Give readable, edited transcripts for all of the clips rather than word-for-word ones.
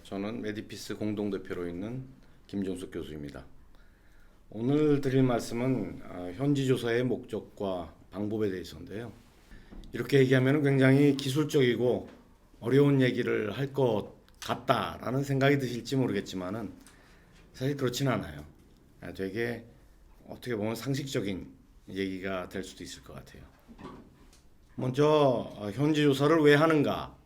저는 메디피스 공동대표로 있는 김종숙 교수입니다. 오늘 드릴 말씀은 현지조사의 목적과 방법에 대해서인데요. 이렇게 얘기하면 굉장히 기술적이고 어려운 얘기를 할 것 같다라는 생각이 드실지 모르겠지만은 사실 그렇진 않아요. 되게 어떻게 보면 상식적인 얘기가 될 수도 있을 것 같아요. 먼저 현지조사를 왜 하는가?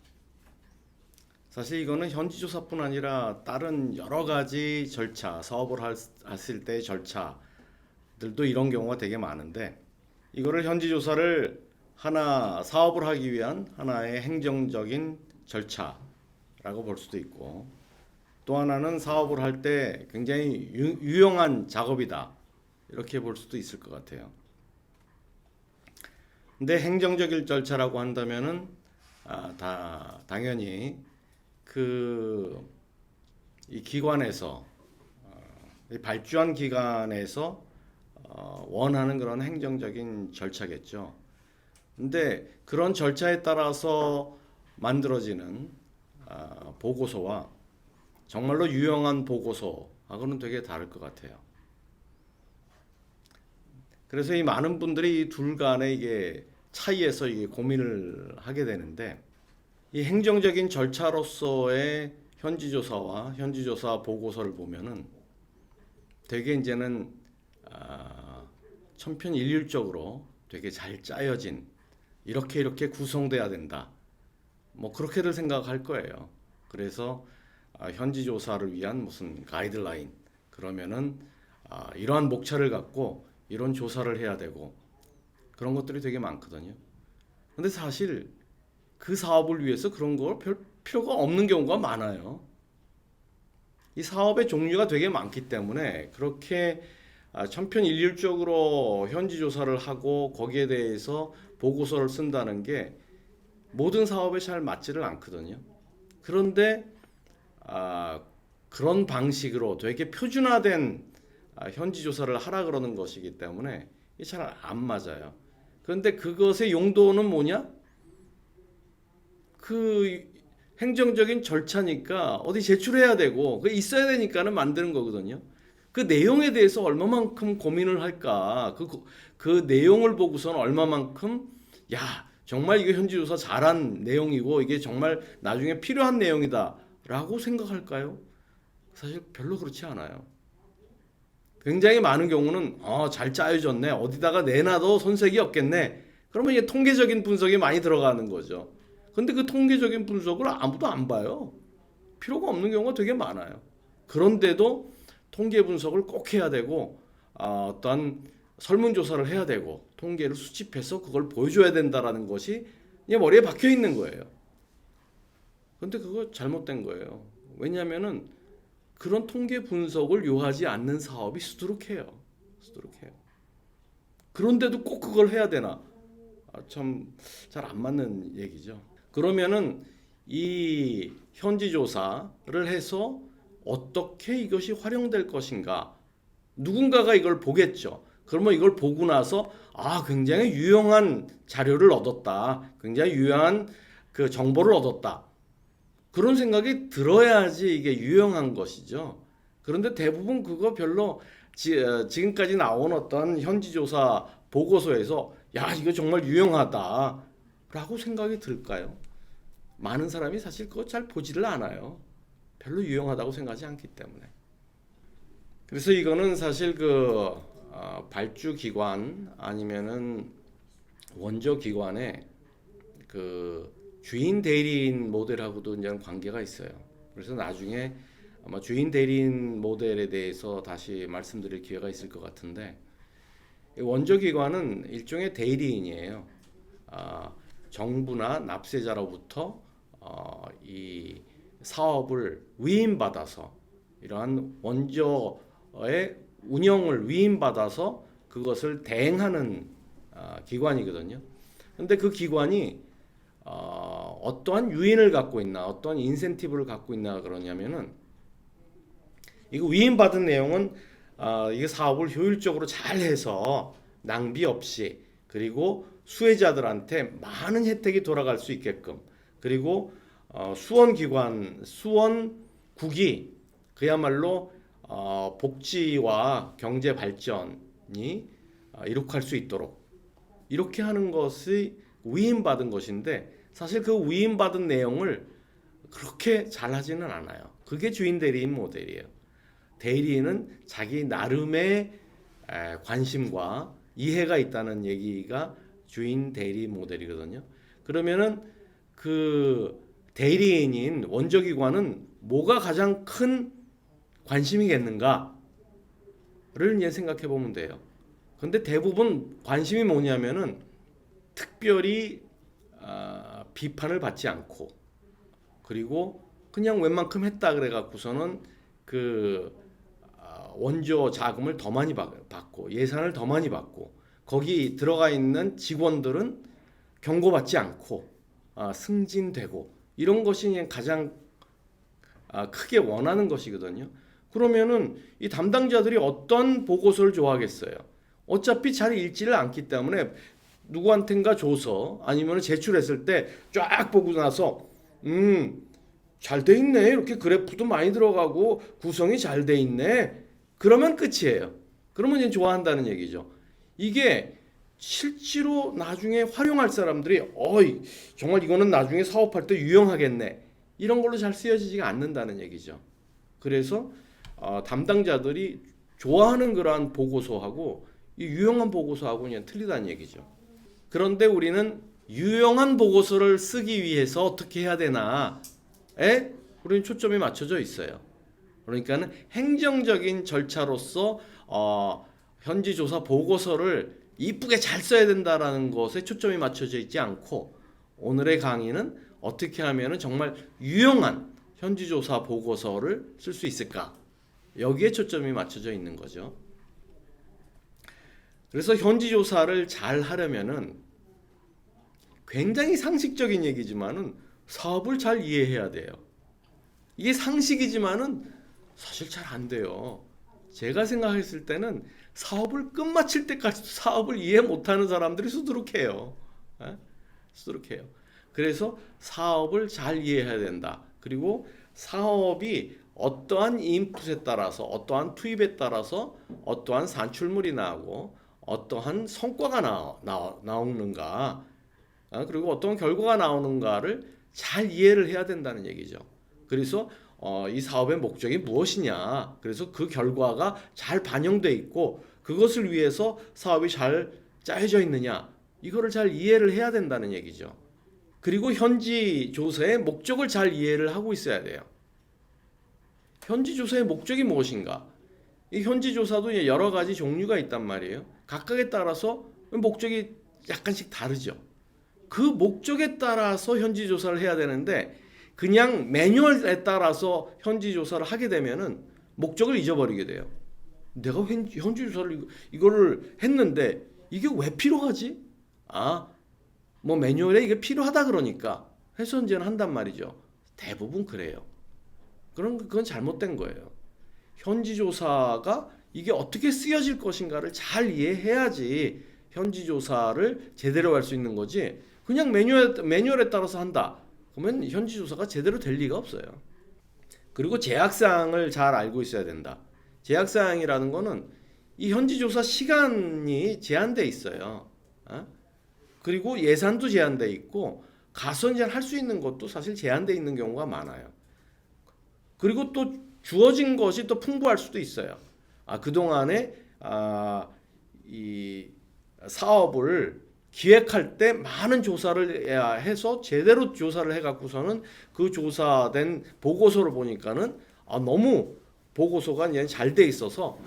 사실 이거는 현지조사뿐 아니라 다른 여러 가지 절차, 사업을 했을 때의 절차들도 이런 경우가 되게 많은데, 이거를 현지조사를 하나 사업을 하기 위한 하나의 행정적인 절차라고 볼 수도 있고, 또 하나는 사업을 할 때 굉장히 유용한 작업이다, 이렇게 볼 수도 있을 것 같아요. 근데 행정적인 절차라고 한다면은 당연히 이 기관에서 이 발주한 기관에서 원하는 그런 행정적인 절차겠죠. 근데 그런 절차에 따라서 만들어지는 보고서와 정말로 유용한 보고서하고는 되게 다를 것 같아요. 그래서 이 많은 분들이 이 둘 간의 이게 차이에서 이게 고민을 하게 되는데, 이 행정적인 절차로서의 현지조사와 현지조사 보고서를 보면은 되게 이제는 천편일률적으로 되게 잘 짜여진, 이렇게 구성돼야 된다, 뭐 그렇게들 생각할 거예요. 그래서 현지조사를 위한 무슨 가이드라인, 그러면은 이러한 목차를 갖고 이런 조사를 해야 되고, 그런 것들이 되게 많거든요. 근데 사실 그 사업을 위해서 그런 걸 별 필요가 없는 경우가 많아요. 이 사업의 종류가 되게 많기 때문에 그렇게 천편일률적으로 현지 조사를 하고 거기에 대해서 보고서를 쓴다는 게 모든 사업에 잘 맞지를 않거든요. 그런데 그런 방식으로 되게 표준화된 현지 조사를 하라 그러는 것이기 때문에 잘 안 맞아요. 그런데 그것의 용도는 뭐냐? 그 행정적인 절차니까 어디 제출해야 되고 그 있어야 되니까는 만드는 거거든요. 그 내용에 대해서 얼마만큼 고민을 할까? 그 내용을 보고서는 얼마만큼 정말 이게 현지조사 잘한 내용이고 이게 정말 나중에 필요한 내용이다라고 생각할까요? 사실 별로 그렇지 않아요. 굉장히 많은 경우는 잘 짜여졌네, 어디다가 내놔도 손색이 없겠네, 그러면 이게 통계적인 분석이 많이 들어가는 거죠. 근데 그 통계적인 분석을 아무도 안 봐요. 필요가 없는 경우가 되게 많아요. 그런데도 통계 분석을 꼭 해야 되고 어떤 설문조사를 해야 되고 통계를 수집해서 그걸 보여줘야 된다라는 것이 머리에 박혀 있는 거예요. 근데 그거 잘못된 거예요. 왜냐하면은 그런 통계 분석을 요하지 않는 사업이 수두룩해요. 그런데도 꼭 그걸 해야 되나? 참 잘 안 맞는 얘기죠. 그러면은 이 현지 조사를 해서 어떻게 이것이 활용될 것인가? 누군가가 이걸 보겠죠. 그러면 이걸 보고 나서 굉장히 유용한 자료를 얻었다, 굉장히 유용한 그 정보를 얻었다, 그런 생각이 들어야지 이게 유용한 것이죠. 그런데 대부분 그거 별로 지금까지 나온 어떤 현지조사 보고서에서 이거 정말 유용하다라고 생각이 들까요? 많은 사람이 사실 그거 잘 보지를 않아요. 별로 유용하다고 생각하지 않기 때문에. 그래서 이거는 사실 발주 기관 아니면은 원조 기관의 그 주인 대리인 모델하고도 이제 관계가 있어요. 그래서 나중에 아마 주인 대리인 모델에 대해서 다시 말씀드릴 기회가 있을 것 같은데, 원조 기관은 일종의 대리인이에요. 정부나 납세자로부터 이 사업을 위임받아서, 이러한 원조의 운영을 위임받아서 그것을 대행하는 기관이거든요. 근데 그 기관이 어떠한 유인을 갖고 있나, 어떠한 인센티브를 갖고 있나 그러냐면은, 이거 위임받은 내용은 이게 사업을 효율적으로 잘 해서 낭비 없이, 그리고 수혜자들한테 많은 혜택이 돌아갈 수 있게끔, 그리고 수원기관, 수원국이 그야말로 복지와 경제 발전이 이룩할 수 있도록 이렇게 하는 것이 위임받은 것인데 사실 그 위임받은 내용을 그렇게 잘하지는 않아요. 그게 주인 대리인 모델이에요. 대리인은 자기 나름의 관심과 이해가 있다는 얘기가 주인 대리 모델이거든요. 그러면은 그 대리인인 원조기관은 뭐가 가장 큰 관심이겠는가를 이제 생각해 보면 돼요. 근데 대부분 관심이 뭐냐면은 특별히 비판을 받지 않고 그리고 그냥 웬만큼 했다 그래 갖고서는 그 원조 자금을 더 많이 받고 예산을 더 많이 받고 거기 들어가 있는 직원들은 경고받지 않고 승진되고 이런 것이 그냥 가장 크게 원하는 것이거든요. 그러면은 이 담당자들이 어떤 보고서를 좋아하겠어요? 어차피 잘 읽지를 않기 때문에 누구한텐가 줘서 아니면 제출했을 때 쫙 보고 나서 잘 돼 있네. 이렇게 그래프도 많이 들어가고 구성이 잘 돼 있네. 그러면 끝이에요. 그러면 이제 좋아한다는 얘기죠. 이게 실제로 나중에 활용할 사람들이 정말 이거는 나중에 사업할 때 유용하겠네. 이런 걸로 잘 쓰여지지가 않는다는 얘기죠. 그래서 담당자들이 좋아하는 그러한 보고서하고 이 유용한 보고서하고 그냥 틀리다는 얘기죠. 그런데 우리는 유용한 보고서를 쓰기 위해서 어떻게 해야 되나에 우리는 초점이 맞춰져 있어요. 그러니까는 행정적인 절차로서 현지조사 보고서를 이쁘게 잘 써야 된다라는 것에 초점이 맞춰져 있지 않고 오늘의 강의는 어떻게 하면은 정말 유용한 현지조사 보고서를 쓸 수 있을까? 여기에 초점이 맞춰져 있는 거죠. 그래서 현지조사를 잘 하려면은 굉장히 상식적인 얘기지만은 사업을 잘 이해해야 돼요. 이게 상식이지만은 사실 잘 안 돼요. 제가 생각했을 때는 사업을 끝마칠 때까지 사업을 이해 못하는 사람들이 수두룩해요. 수두룩해요. 그래서 사업을 잘 이해해야 된다. 그리고 사업이 어떠한 인풋에 따라서 어떠한 투입에 따라서 어떠한 산출물이 나오고 어떠한 성과가 나오는가 그리고 어떤 결과가 나오는가를 잘 이해를 해야 된다는 얘기죠. 그래서 이 사업의 목적이 무엇이냐 그래서 그 결과가 잘 반영돼 있고 그것을 위해서 사업이 잘 짜여져 있느냐 이거를 잘 이해를 해야 된다는 얘기죠. 그리고 현지 조사의 목적을 잘 이해를 하고 있어야 돼요. 현지 조사의 목적이 무엇인가? 이 현지 조사도 여러 가지 종류가 있단 말이에요. 각각에 따라서 목적이 약간씩 다르죠. 그 목적에 따라서 현지 조사를 해야 되는데 그냥 매뉴얼에 따라서 현지 조사를 하게 되면은 목적을 잊어버리게 돼요. 내가 현지 조사를 이거를 했는데 이게 왜 필요하지? 뭐 매뉴얼에 이게 필요하다 그러니까 해서 이제는 한단 말이죠. 대부분 그래요. 그건 잘못된 거예요. 현지 조사가 이게 어떻게 쓰여질 것인가를 잘 이해해야지 현지 조사를 제대로 할 수 있는 거지. 그냥 매뉴얼에 따라서 한다. 그러면 현지 조사가 제대로 될 리가 없어요. 그리고 제약사항을 잘 알고 있어야 된다. 제약사항이라는 거는 이 현지 조사 시간이 제한돼 있어요. 그리고 예산도 제한돼 있고 가서 이제 할 수 있는 것도 사실 제한돼 있는 경우가 많아요. 그리고 또 주어진 것이 또 풍부할 수도 있어요. 그동안에 이 사업을 기획할 때 많은 조사를 해서 제대로 조사를 해갖고서는 그 조사된 보고서를 보니까는 너무 보고서가 잘 돼 있어서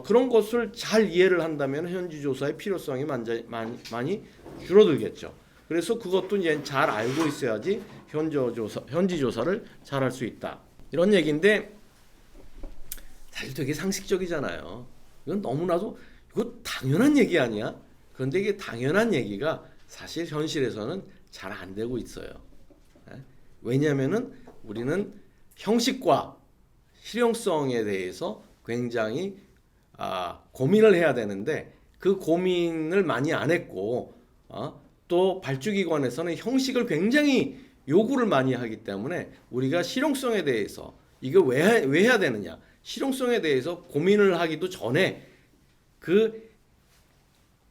그런 것을 잘 이해를 한다면 현지 조사의 필요성이 많이 줄어들겠죠. 그래서 그것도 이제 잘 알고 있어야지 현지 조사를 잘 할 수 있다. 이런 얘기인데 사실 되게 상식적이잖아요. 이건 너무나도 이거 당연한 얘기 아니야? 그런데 이게 당연한 얘기가 사실 현실에서는 잘 안 되고 있어요. 왜냐하면은 우리는 형식과 실용성에 대해서 굉장히 고민을 해야 되는데 그 고민을 많이 안 했고 또 발주기관에서는 형식을 굉장히 요구를 많이 하기 때문에 우리가 실용성에 대해서 이거 왜 해야 되느냐, 실용성에 대해서 고민을 하기도 전에 그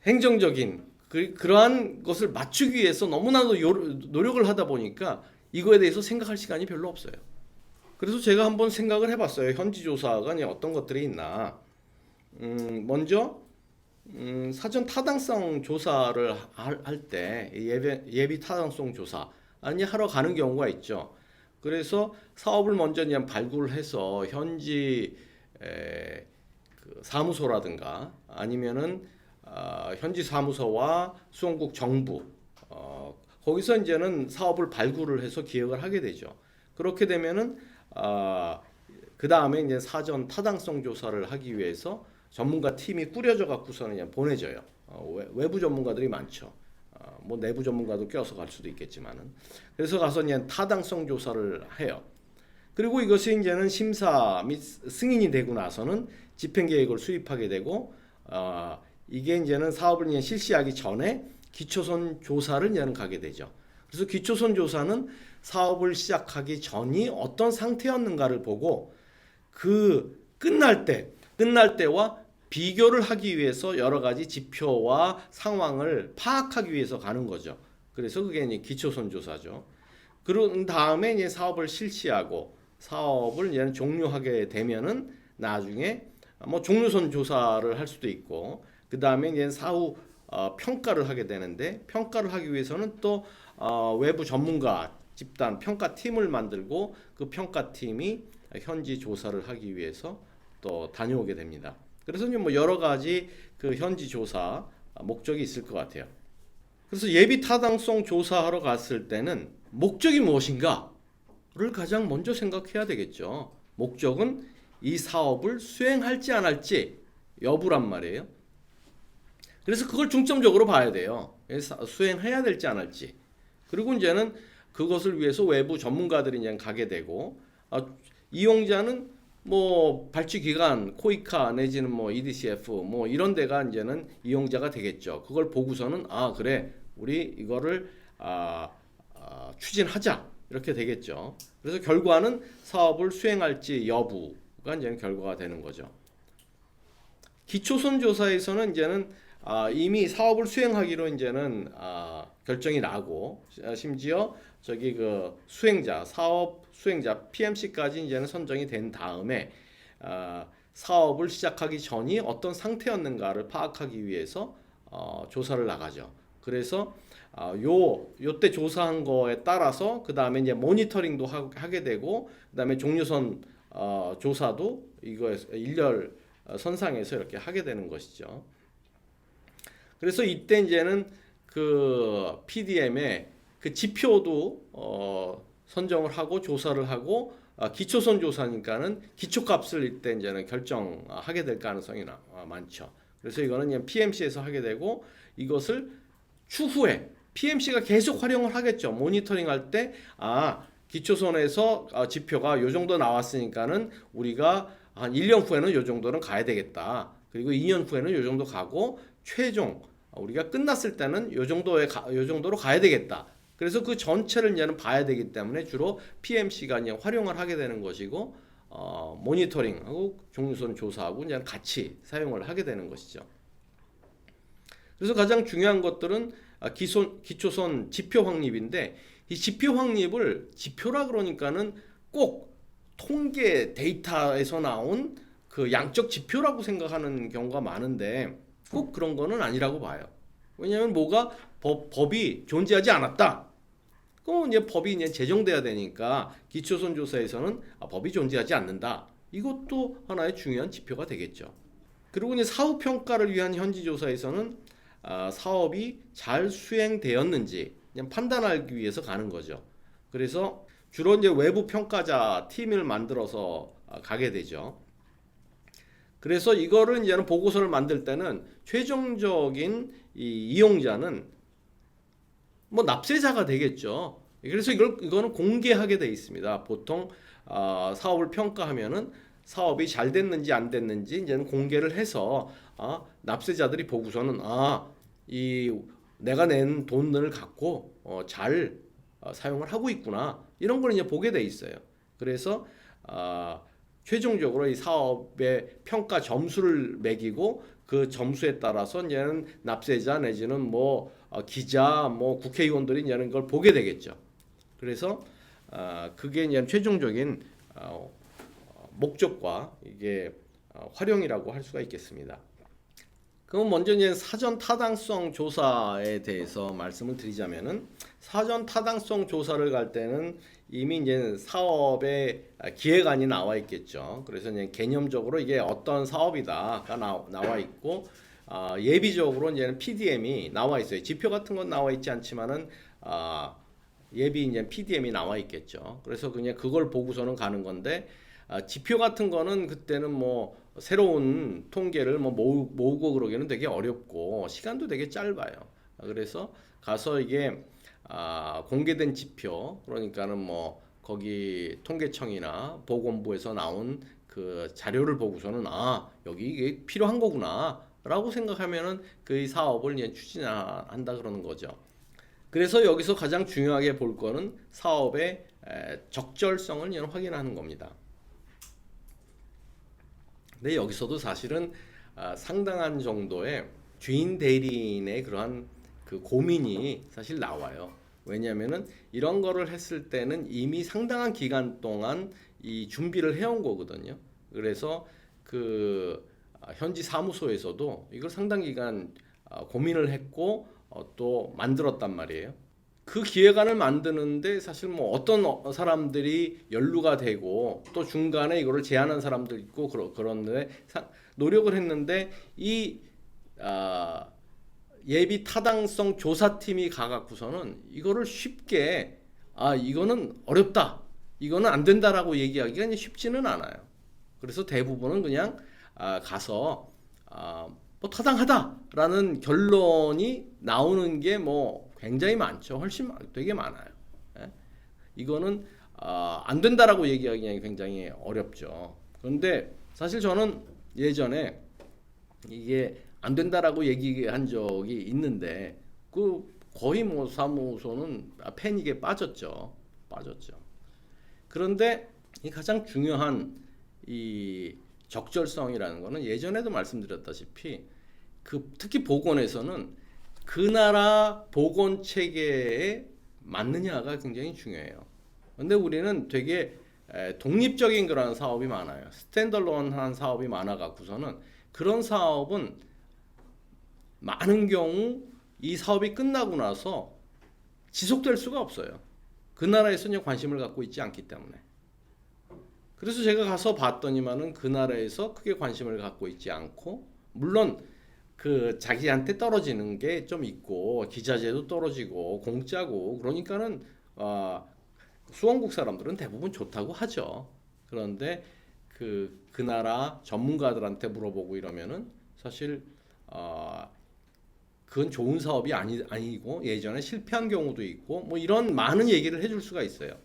행정적인 그러한 것을 맞추기 위해서 너무나도 노력을 하다 보니까 이거에 대해서 생각할 시간이 별로 없어요. 그래서 제가 한번 생각을 해봤어요. 현지 조사가 어떤 것들이 있나. 먼저 사전 타당성 조사를 할 때 예비 타당성 조사 아니 하러 가는 경우가 있죠. 그래서 사업을 먼저 그냥 발굴을 해서 현지 그 사무소라든가 아니면은 현지 사무소와 수원국 정부 거기서 이제는 사업을 발굴을 해서 기획을 하게 되죠. 그렇게 되면은 그 다음에 이제 사전 타당성 조사를 하기 위해서 전문가 팀이 꾸려져 갖고서는 그냥 보내져요. 외부 전문가들이 많죠. 뭐 내부 전문가도 껴서 갈 수도 있겠지만은 그래서 가서 그냥 타당성 조사를 해요. 그리고 이것이 이제는 심사 및 승인이 되고 나서는 집행 계획을 수립하게 되고 이게 이제는 사업을 이제 실시하기 전에 기초선 조사를 이제는 가게 되죠. 그래서 기초선 조사는 사업을 시작하기 전이 어떤 상태였는가를 보고 그 끝날 때와 비교를 하기 위해서 여러 가지 지표와 상황을 파악하기 위해서 가는 거죠. 그래서 그게 이제 기초선 조사죠. 그런 다음에 이제 사업을 실시하고 사업을 이제 종료하게 되면은 나중에 뭐 종료선 조사를 할 수도 있고 그 다음에 이제 사후 평가를 하게 되는데 평가를 하기 위해서는 또 외부 전문가 집단 평가팀을 만들고 그 평가팀이 현지 조사를 하기 위해서 또 다녀오게 됩니다. 그래서 뭐 여러 가지 그 현지 조사 목적이 있을 것 같아요. 그래서 예비 타당성 조사하러 갔을 때는 목적이 무엇인가를 가장 먼저 생각해야 되겠죠. 목적은 이 사업을 수행할지 안 할지 여부란 말이에요. 그래서 그걸 중점적으로 봐야 돼요. 수행해야 될지 안 할지. 그리고 이제는 그것을 위해서 외부 전문가들이 이제 가게 되고 이용자는 뭐 발주기관, 코이카 내지는 뭐 EDCF 뭐 이런 데가 이제는 이용자가 되겠죠. 그걸 보고서는 그래 우리 이거를 추진하자 이렇게 되겠죠. 그래서 결과는 사업을 수행할지 여부가 이제는 결과가 되는 거죠. 기초선 조사에서는 이제는 이미 사업을 수행하기로 이제는 결정이 나고 심지어 저기 그 수행자 사업 수행자 PMC까지 이제는 선정이 된 다음에 사업을 시작하기 전이 어떤 상태였는가를 파악하기 위해서 조사를 나가죠. 그래서 요때 조사한 거에 따라서 그 다음에 이제 모니터링도 하게 되고 그 다음에 종료선 조사도 이거에서 일렬 선상에서 이렇게 하게 되는 것이죠. 그래서 이때 이제는 그 PDM에 그 지표도 선정을 하고 조사를 하고 기초선 조사니까는 기초값을 이때 이제는 결정하게 될 가능성이 많죠. 그래서 이거는 그냥 PMC에서 하게 되고 이것을 추후에 PMC가 계속 활용을 하겠죠. 모니터링 할 때 기초선에서 지표가 요 정도 나왔으니까는 우리가 한 1년 후에는 요 정도는 가야 되겠다. 그리고 2년 후에는 요 정도 가고 최종 우리가 끝났을 때는 요 정도로 가야 되겠다. 그래서 그 전체를 이제는 봐야 되기 때문에 주로 PMC가 이제 활용을 하게 되는 것이고 모니터링하고 종료선 조사하고 이제 같이 사용을 하게 되는 것이죠. 그래서 가장 중요한 것들은 기초선 지표 확립인데 이 지표 확립을 지표라 그러니까는 꼭 통계 데이터에서 나온 그 양적 지표라고 생각하는 경우가 많은데 꼭 그런 거는 아니라고 봐요. 왜냐하면 뭐가 법이 존재하지 않았다. 그럼 이제 법이 이제 제정돼야 되니까 기초선 조사에서는 법이 존재하지 않는다. 이것도 하나의 중요한 지표가 되겠죠. 그리고 이제 사후 평가를 위한 현지 조사에서는 사업이 잘 수행되었는지 그냥 판단하기 위해서 가는 거죠. 그래서 주로 이제 외부 평가자 팀을 만들어서 가게 되죠. 그래서 이거를 이제는 보고서를 만들 때는 최종적인 이용자는 뭐 납세자가 되겠죠. 그래서 이거는 공개하게 돼 있습니다. 보통 사업을 평가하면은 사업이 잘 됐는지 안 됐는지 이제는 공개를 해서 납세자들이 보고서는 이 내가 낸 돈을 갖고 잘 사용을 하고 있구나 이런 걸 이제 보게 돼 있어요. 그래서 최종적으로 이 사업의 평가 점수를 매기고 그 점수에 따라서 이제는 납세자 내지는 뭐 기자 뭐 국회의원들이 이제는 그걸 보게 되겠죠. 그래서 그게 이제 최종적인 목적과 이게 활용이라고 할 수가 있겠습니다. 그럼 먼저 이제 사전 타당성 조사에 대해서 말씀을 드리자면은 사전 타당성 조사를 갈 때는 이미 이제 사업의 기획안이 나와 있겠죠. 그래서 이제 개념적으로 이게 어떤 사업이다가 나와 있고 예비적으로 이제는 PDM이 나와 있어요. 지표 같은 건 나와 있지 않지만은 예비 이제 PDM이 나와 있겠죠. 그래서 그냥 그걸 보고서는 가는 건데 지표 같은 거는 그때는 뭐 새로운 통계를 뭐 모으고 그러기는 되게 어렵고 시간도 되게 짧아요. 그래서 가서 이게 공개된 지표 그러니까는 뭐 거기 통계청이나 보건부에서 나온 그 자료를 보고서는 여기 이게 필요한 거구나라고 생각하면은 그 사업을 이제 추진한다 그러는 거죠. 그래서 여기서 가장 중요하게 볼 거는 사업의 적절성을 확인하는 겁니다. 근데 여기서도 사실은 상당한 정도의 주인 대리인의 그러한 그 고민이 사실 나와요. 왜냐하면은 이런 거를 했을 때는 이미 상당한 기간 동안 이 준비를 해온 거거든요. 그래서 그 현지 사무소에서도 이걸 상당 기간 고민을 했고 또 만들었단 말이에요. 그 기획안을 만드는데 사실 뭐 어떤 사람들이 연루가 되고 또 중간에 이거를 제안한 사람들 있고 그런데 노력을 했는데 이 예비 타당성 조사팀이 가갖고서는 이거를 쉽게 이거는 어렵다, 이거는 안 된다라고 얘기하기가 쉽지는 않아요. 그래서 대부분은 그냥 가서 뭐 타당하다라는 결론이 나오는 게 뭐 굉장히 많죠. 훨씬 되게 많아요. 예? 이거는 안 된다라고 얘기하기 굉장히 어렵죠. 그런데 사실 저는 예전에 이게 안 된다라고 얘기한 적이 있는데 그 거의 뭐 사무소는 패닉에 빠졌죠. 그런데 이 가장 중요한 이 적절성이라는 거는 예전에도 말씀드렸다시피 특히 보건에서는 그 나라 보건 체계에 맞느냐가 굉장히 중요해요. 근데 우리는 되게 독립적인 그런 사업이 많아요. 스탠더론한 사업이 많아 갖고서는 그런 사업은 많은 경우 이 사업이 끝나고 나서 지속될 수가 없어요. 그 나라에서 관심을 갖고 있지 않기 때문에. 그래서 제가 가서 봤더니만은 그 나라에서 크게 관심을 갖고 있지 않고, 물론 그 자기한테 떨어지는 게 좀 있고 기자재도 떨어지고 공짜고 그러니까는 수원국 사람들은 대부분 좋다고 하죠. 그런데 그 나라 전문가들한테 물어보고 이러면은 사실 그건 좋은 사업이 아니고 예전에 실패한 경우도 있고 뭐 이런 많은 얘기를 해줄 수가 있어요.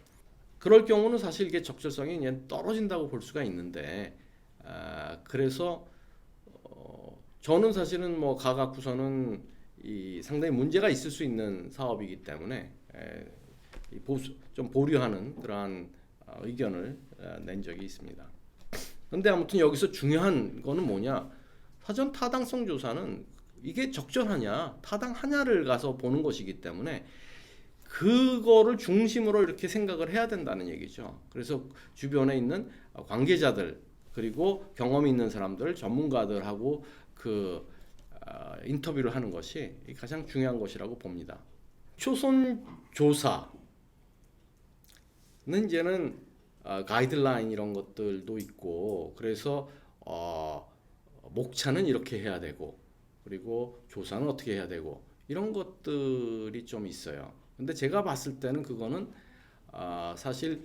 그럴 경우는 사실 이게 적절성이 그냥 떨어진다고 볼 수가 있는데 그래서 저는 사실은 뭐 가갖고서는 이 상당히 문제가 있을 수 있는 사업이기 때문에 좀 보류하는 그러한 의견을 낸 적이 있습니다. 그런데 아무튼 여기서 중요한 거는 뭐냐? 사전 타당성 조사는 이게 적절하냐, 타당하냐를 가서 보는 것이기 때문에 그거를 중심으로 이렇게 생각을 해야 된다는 얘기죠. 그래서 주변에 있는 관계자들 그리고 경험이 있는 사람들, 전문가들하고 인터뷰를 하는 것이 가장 중요한 것이라고 봅니다. 초선 조사는 이제는 가이드라인 이런 것들도 있고 그래서 목차는 이렇게 해야 되고 그리고 조사는 어떻게 해야 되고 이런 것들이 좀 있어요. 근데 제가 봤을 때는 그거는 사실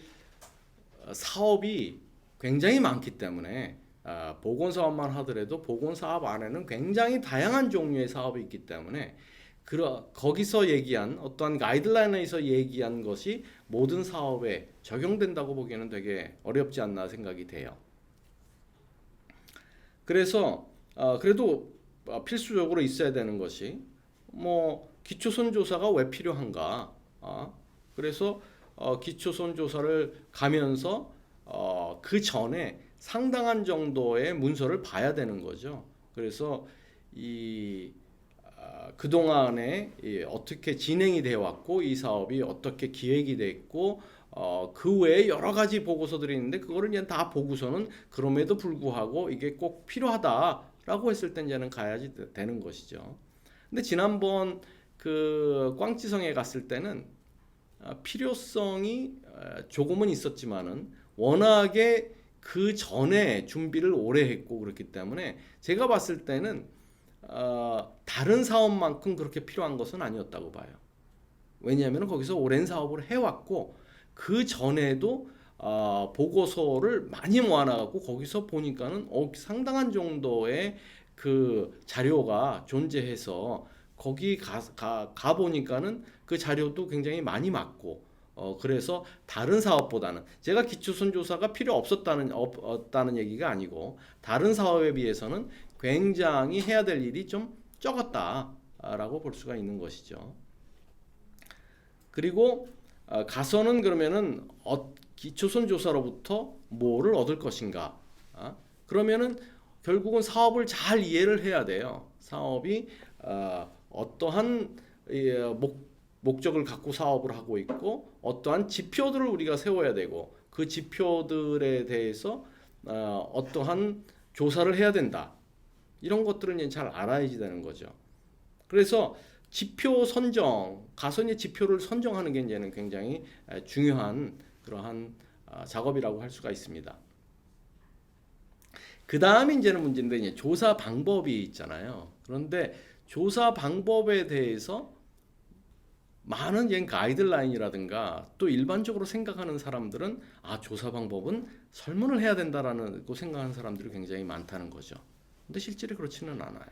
사업이 굉장히 많기 때문에 보건 사업만 하더라도 보건 사업 안에는 굉장히 다양한 종류의 사업이 있기 때문에 거기서 얘기한 어떠한 가이드라인에서 얘기한 것이 모든 사업에 적용된다고 보기에는 되게 어렵지 않나 생각이 돼요. 그래서 그래도 필수적으로 있어야 되는 것이 뭐 기초선 조사가 왜 필요한가? 그래서 기초선 조사를 가면서 그 전에 상당한 정도의 문서를 봐야 되는 거죠. 그래서 이 그동안에 어떻게 진행이 되어 왔고 이 사업이 어떻게 기획이 됐고 그 외에 여러 가지 보고서들이 있는데 그거를 이제 다 보고서는 그럼에도 불구하고 이게 꼭 필요하다라고 했을 때 이제는 가야지 되는 것이죠. 근데 지난번 그 꽝지성에 갔을 때는 필요성이 조금은 있었지만은 워낙에 그 전에 준비를 오래 했고 그렇기 때문에 제가 봤을 때는 다른 사업만큼 그렇게 필요한 것은 아니었다고 봐요. 왜냐하면 거기서 오랜 사업을 해왔고 그 전에도 보고서를 많이 모아놔갖고 거기서 보니까는 상당한 정도의 그 자료가 존재해서 거기 가 보니까는 그 자료도 굉장히 많이 맞고 그래서 다른 사업보다는 제가 기초선 조사가 필요 없었다는 얘기가 아니고 다른 사업에 비해서는 굉장히 해야 될 일이 좀 적었다라고 볼 수가 있는 것이죠. 그리고 가서는 그러면은 기초선 조사로부터 뭐를 얻을 것인가? 그러면은 결국은 사업을 잘 이해를 해야 돼요. 사업이 어떠한 목적을 갖고 사업을 하고 있고 어떠한 지표들을 우리가 세워야 되고 그 지표들에 대해서 어떠한 조사를 해야 된다. 이런 것들은 잘 알아야지 되는 거죠. 그래서 지표 선정, 가선의 지표를 선정하는 게 이제는 굉장히 중요한 그러한 작업이라고 할 수가 있습니다. 그 다음에 이제는 문제인데 이제 조사 방법이 있잖아요. 그런데 조사 방법에 대해서 많은 가이드라인이라든가 또 일반적으로 생각하는 사람들은 조사 방법은 설문을 해야 된다라고 생각하는 사람들이 굉장히 많다는 거죠. 근데 실제로 그렇지는 않아요.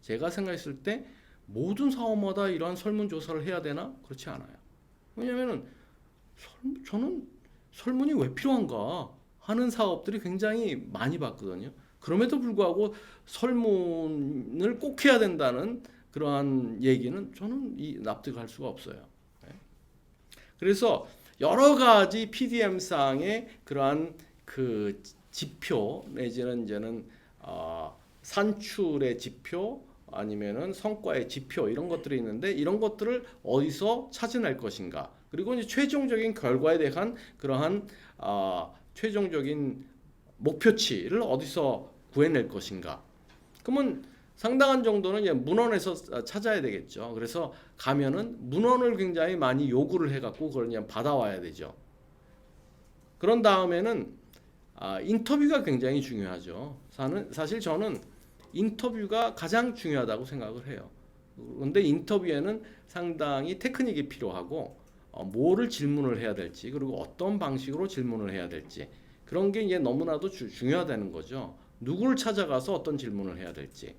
제가 생각했을 때 모든 사업마다 이러한 설문조사를 해야 되나? 그렇지 않아요. 왜냐하면 저는 설문이 왜 필요한가 하는 사업들이 굉장히 많이 봤거든요. 그럼에도 불구하고 설문을 꼭 해야 된다는 그러한 얘기는 저는 납득할 수가 없어요. 그래서 여러 가지 PDM상의 그러한 그 지표 내지는 이제는 산출의 지표 아니면은 성과의 지표 이런 것들이 있는데 이런 것들을 어디서 찾아낼 것인가 그리고 이제 최종적인 결과에 대한 그러한 최종적인 목표치를 어디서 구해낼 것인가 그러면 상당한 정도는 이제 문헌에서 찾아야 되겠죠. 그래서 가면은 문헌을 굉장히 많이 요구를 해갖고 그걸 그냥 받아와야 되죠. 그런 다음에는 인터뷰가 굉장히 중요하죠. 사실 저는 인터뷰가 가장 중요하다고 생각을 해요. 그런데 인터뷰에는 상당히 테크닉이 필요하고 뭐를 질문을 해야 될지 그리고 어떤 방식으로 질문을 해야 될지 그런 게 이제 너무나도 중요하다는 거죠. 누구를 찾아가서 어떤 질문을 해야 될지.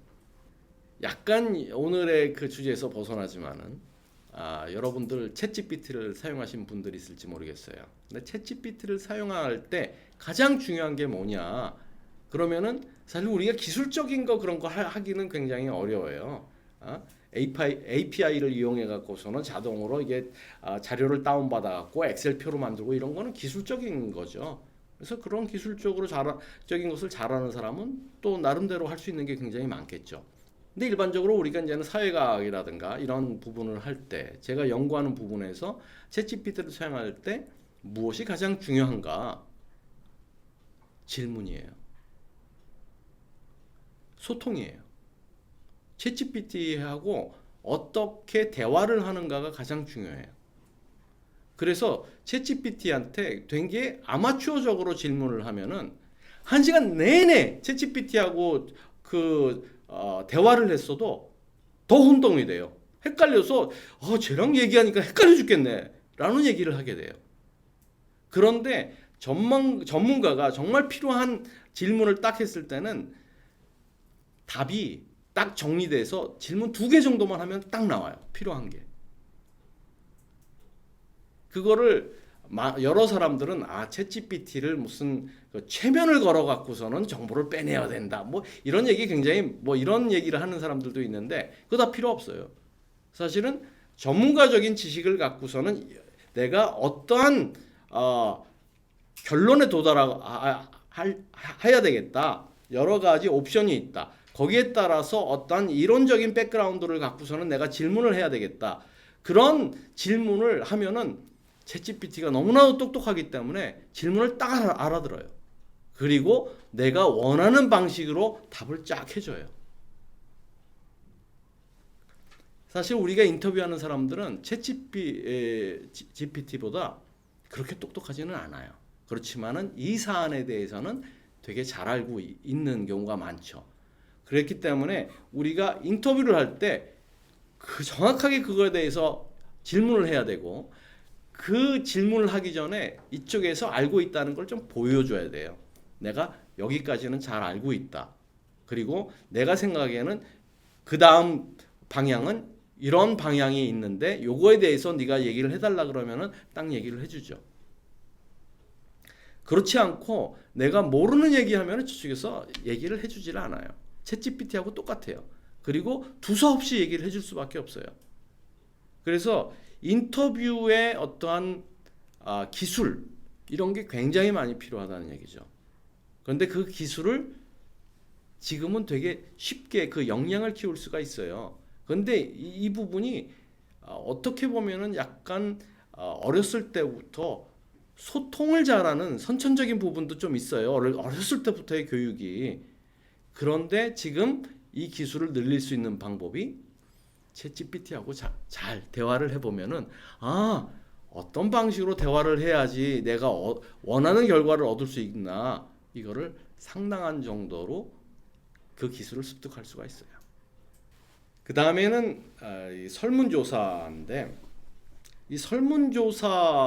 약간 오늘의 그 주제에서 벗어나지만은 여러분들 챗GPT를 사용하신 분들이 있을지 모르겠어요. 근데 챗GPT를 사용할 때 가장 중요한 게 뭐냐? 그러면은 사실 우리가 기술적인 거 그런 거 하기는 굉장히 어려워요. API를 이용해 갖고서는 자동으로 이게 자료를 다운 받아 갖고 엑셀표로 만들고 이런 거는 기술적인 거죠. 그래서 그런 기술적인 것을 잘하는 사람은 또 나름대로 할 수 있는 게 굉장히 많겠죠. 근데 일반적으로 우리가 이제는 사회과학이라든가 이런 부분을 할 때 제가 연구하는 부분에서 챗GPT를 사용할 때 무엇이 가장 중요한가? 질문이에요. 소통이에요. 챗GPT하고 어떻게 대화를 하는가가 가장 중요해요. 그래서 챗GPT한테 되게 아마추어적으로 질문을 하면은 1시간 내내 챗GPT하고 대화를 했어도 더 혼동이 돼요. 헷갈려서 쟤랑 얘기하니까 헷갈려 죽겠네 라는 얘기를 하게 돼요. 그런데 전문가가 정말 필요한 질문을 딱 했을 때는 답이 딱 정리돼서 질문 2개 정도만 하면 딱 나와요. 필요한 게. 그거를 여러 사람들은 챗GPT를 무슨 최면을 걸어 갖고서는 정보를 빼내야 된다. 뭐 이런 얘기 굉장히 이런 얘기를 하는 사람들도 있는데 그거 다 필요 없어요. 사실은 전문가적인 지식을 갖고서는 내가 어떠한 결론에 해야 되겠다. 여러 가지 옵션이 있다. 거기에 따라서 어떤 이론적인 백그라운드를 갖고서는 내가 질문을 해야 되겠다. 그런 질문을 하면은 챗GPT가 너무나도 똑똑하기 때문에 질문을 딱 알아들어요. 그리고 내가 원하는 방식으로 답을 쫙 해줘요. 사실 우리가 인터뷰하는 사람들은 챗GPT보다 그렇게 똑똑하지는 않아요. 그렇지만은 이 사안에 대해서는 되게 잘 알고 있는 경우가 많죠. 그렇기 때문에 우리가 인터뷰를 할 때 정확하게 그거에 대해서 질문을 해야 되고, 그 질문을 하기 전에 이쪽에서 알고 있다는 걸 좀 보여줘야 돼요. 내가 여기까지는 잘 알고 있다. 그리고 내가 생각에는 그 다음 방향은 이런 방향이 있는데 요거에 대해서 네가 얘기를 해달라 그러면은 딱 얘기를 해주죠. 그렇지 않고 내가 모르는 얘기하면 저쪽에서 얘기를 해주질 않아요. 챗GPT하고 똑같아요. 그리고 두서없이 얘기를 해줄 수밖에 없어요. 그래서 인터뷰의 어떠한 기술 이런 게 굉장히 많이 필요하다는 얘기죠. 그런데 그 기술을 지금은 되게 쉽게 그 역량을 키울 수가 있어요. 그런데 이 부분이 어떻게 보면은 약간 어렸을 때부터 소통을 잘하는 선천적인 부분도 좀 있어요. 어렸을 때부터의 교육이. 그런데 지금 이 기술을 늘릴 수 있는 방법이 챗GPT하고 잘 대화를 해보면은 어떤 방식으로 대화를 해야지 내가 원하는 결과를 얻을 수 있나, 이거를 상당한 정도로 그 기술을 습득할 수가 있어요. 그 다음에는 이 설문조사인데, 이 설문조사에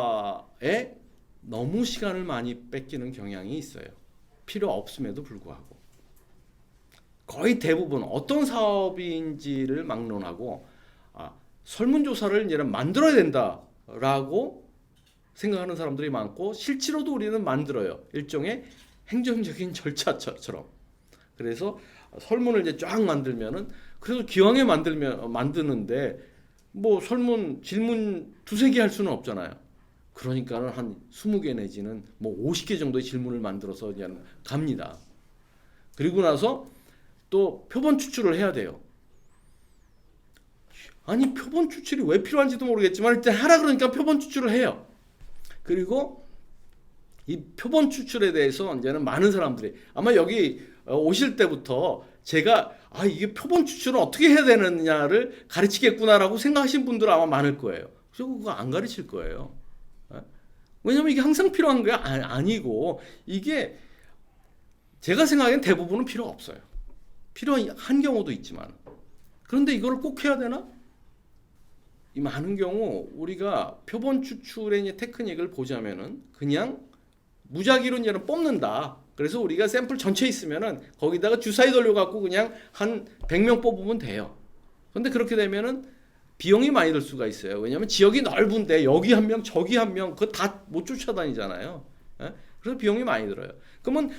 너무 시간을 많이 뺏기는 경향이 있어요. 필요 없음에도 불구하고. 거의 대부분 어떤 사업인지를 막론하고 설문조사를 이제 만들어야 된다라고 생각하는 사람들이 많고, 실제로도 우리는 만들어요. 일종의 행정적인 절차처럼. 그래서 설문을 이제 쫙 만들면은, 그래서 기왕에 만드는데 뭐 질문 두세 개 할 수는 없잖아요. 그러니까는 한 20개 내지는 뭐 50개 정도의 질문을 만들어서 그냥 갑니다. 그리고 나서 또 표본 추출을 해야 돼요. 아니, 표본 추출이 왜 필요한지도 모르겠지만 일단 하라 그러니까 표본 추출을 해요. 그리고 이 표본 추출에 대해서 이제는 많은 사람들이 아마 여기 오실 때부터 제가 이게 표본 추출을 어떻게 해야 되느냐를 가르치겠구나라고 생각하신 분들 아마 많을 거예요. 그래서 그거 안 가르칠 거예요. 왜냐면 이게 항상 필요한 게 아니고, 이게 제가 생각엔 대부분은 필요 없어요. 필요한 경우도 있지만. 그런데 이걸 꼭 해야 되나? 이 많은 경우 우리가 표본 추출의 이제 테크닉을 보자면은 그냥 무작위로 이제 뽑는다. 그래서 우리가 샘플 전체 있으면은 거기다가 주사위 돌려갖고 그냥 한 100명 뽑으면 돼요. 그런데 그렇게 되면은 비용이 많이 들 수가 있어요. 왜냐하면 지역이 넓은데 여기 한 명, 저기 한 명, 그거 다 못 쫓아다니잖아요. 그래서 비용이 많이 들어요. 그러면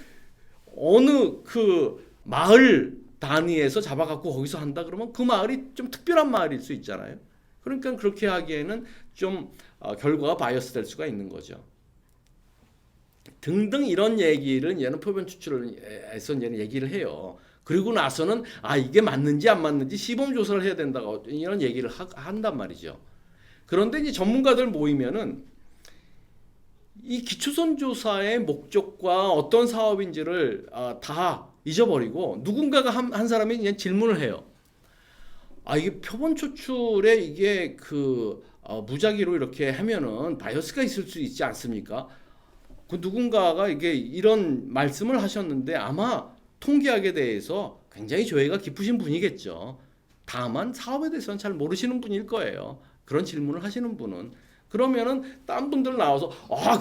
어느 그 마을 단위에서 잡아갖고 거기서 한다 그러면 그 마을이 좀 특별한 마을일 수 있잖아요. 그러니까 그렇게 하기에는 좀 결과가 바이어스 될 수가 있는 거죠. 등등 이런 얘기를 얘는 표본 추출에서 얘는 얘기를 해요. 그리고 나서는 이게 맞는지 안 맞는지 시범 조사를 해야 된다고 이런 얘기를 한단 말이죠. 그런데 이제 전문가들 모이면은 이 기초선 조사의 목적과 어떤 사업인지를 다 잊어버리고 누군가가 한 사람이 그냥 질문을 해요. 이게 표본 추출에 이게 무작위로 이렇게 하면은 바이어스가 있을 수 있지 않습니까? 그 누군가가 이게 이런 말씀을 하셨는데 아마 통계학에 대해서 굉장히 조예가 깊으신 분이겠죠. 다만 사업에 대해서는 잘 모르시는 분일 거예요. 그런 질문을 하시는 분은. 그러면은 딴 분들 나와서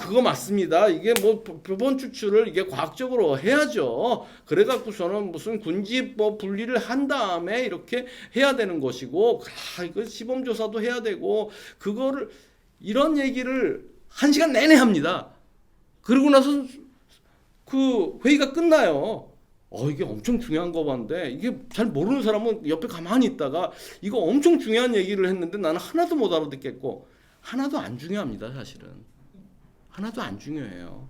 그거 맞습니다. 이게 뭐 표본 추출을 이게 과학적으로 해야죠. 그래갖고서는 무슨 군집 뭐 분리를 한 다음에 이렇게 해야 되는 것이고, 이거 시범 조사도 해야 되고, 그거를 이런 얘기를 1시간 내내 합니다. 그러고 나서 그 회의가 끝나요. 이게 엄청 중요한 거 봤는데, 이게 잘 모르는 사람은 옆에 가만히 있다가 이거 엄청 중요한 얘기를 했는데 나는 하나도 못 알아듣겠고, 하나도 안 중요합니다. 사실은 하나도 안 중요해요.